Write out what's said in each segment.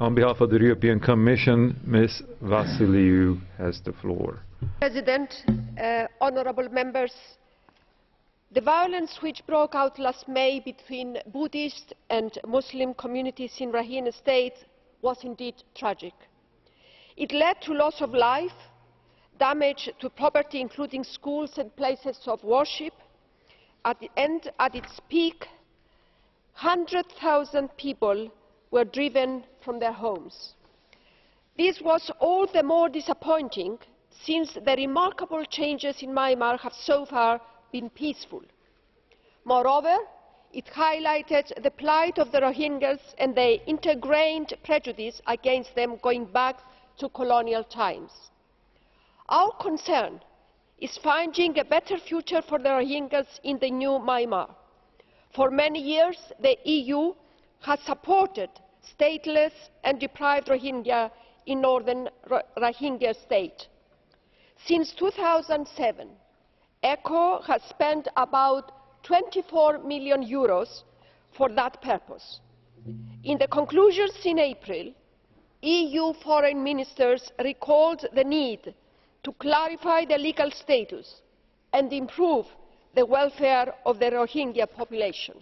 On behalf of the European Commission, Ms. Vassiliou has the floor. President, honourable members, the violence which broke out last May between Buddhist and Muslim communities in Rakhine State was indeed tragic. It led to loss of life, damage to property including schools and places of worship, and at its peak 100,000 people were driven from their homes. This was all the more disappointing since the remarkable changes in Myanmar have so far been peaceful. Moreover, it highlighted the plight of the Rohingyas and the ingrained prejudice against them going back to colonial times. Our concern is finding a better future for the Rohingyas in the new Myanmar. For many years, the EU has supported stateless and deprived Rohingya in northern Rohingya state. Since 2007, ECHO has spent about €24 million for that purpose. In the conclusions in April, EU foreign ministers recalled the need to clarify the legal status and improve the welfare of the Rohingya population.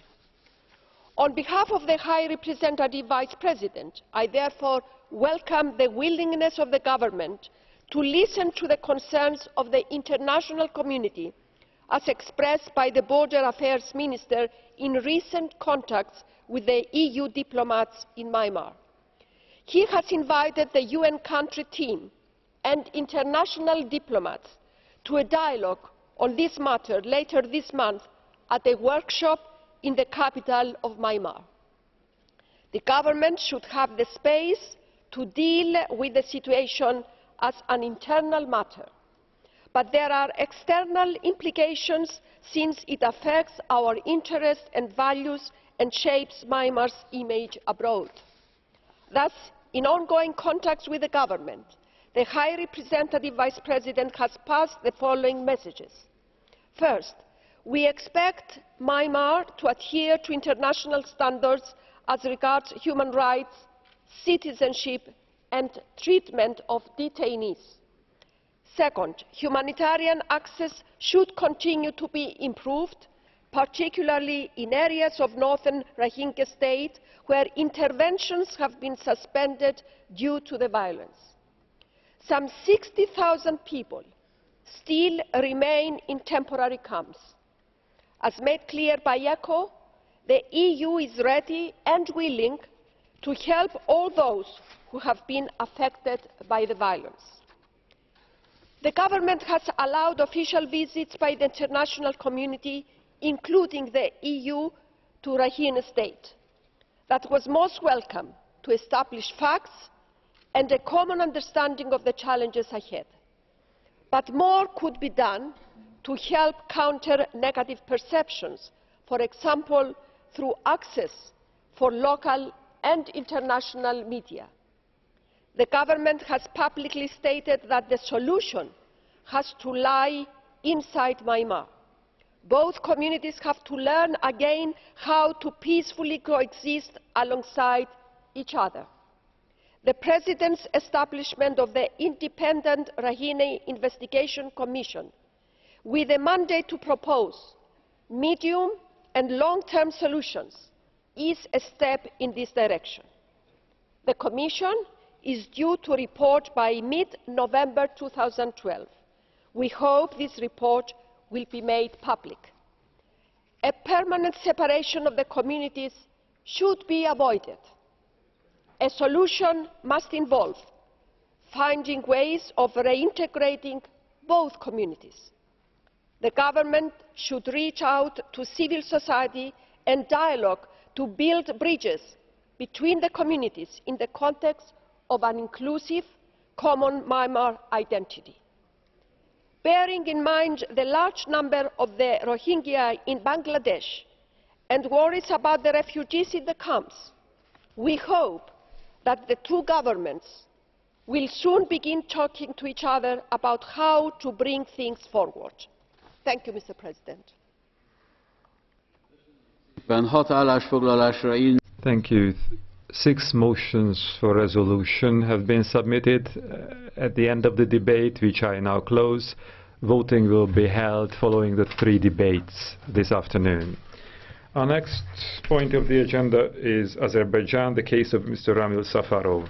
On behalf of the High Representative Vice President, I therefore welcome the willingness of the government to listen to the concerns of the international community as expressed by the Border Affairs Minister in recent contacts with the EU diplomats in Myanmar. He has invited the UN country team and international diplomats to a dialogue on this matter later this month at a workshop in the capital of Myanmar. The government should have the space to deal with the situation as an internal matter. But there are external implications since it affects our interests and values and shapes Myanmar's image abroad. Thus, in ongoing contacts with the government, the High Representative Vice President has passed the following messages. First, we expect Myanmar to adhere to international standards as regards human rights, citizenship and treatment of detainees. Second, humanitarian access should continue to be improved, particularly in areas of northern Rohingya state where interventions have been suspended due to the violence. Some 60,000 people still remain in temporary camps. As made clear by ECHO, the EU is ready and willing to help all those who have been affected by the violence. The government has allowed official visits by the international community, including the EU, to Rakhine State. That was most welcome to establish facts and a common understanding of the challenges ahead. But more could be done to help counter negative perceptions, for example, through access for local and international media. The government has publicly stated that the solution has to lie inside Myanmar. Both communities have to learn again how to peacefully coexist alongside each other. The President's establishment of the Independent Rakhine Investigation Commission, with a mandate to propose medium and long-term solutions, is a step in this direction. The Commission is due to report by mid-November 2012. We hope this report will be made public. A permanent separation of the communities should be avoided. A solution must involve finding ways of reintegrating both communities. The government should reach out to civil society and dialogue to build bridges between the communities in the context of an inclusive, common Myanmar identity. Bearing in mind the large number of the Rohingya in Bangladesh and worries about the refugees in the camps, we hope that the two governments will soon begin talking to each other about how to bring things forward. Thank you, Mr. President. Thank you. 6 motions for resolution have been submitted at the end of the debate, which I now close. Voting will be held following the 3 debates this afternoon. Our next point of the agenda is Azerbaijan, the case of Mr. Ramil Safarov.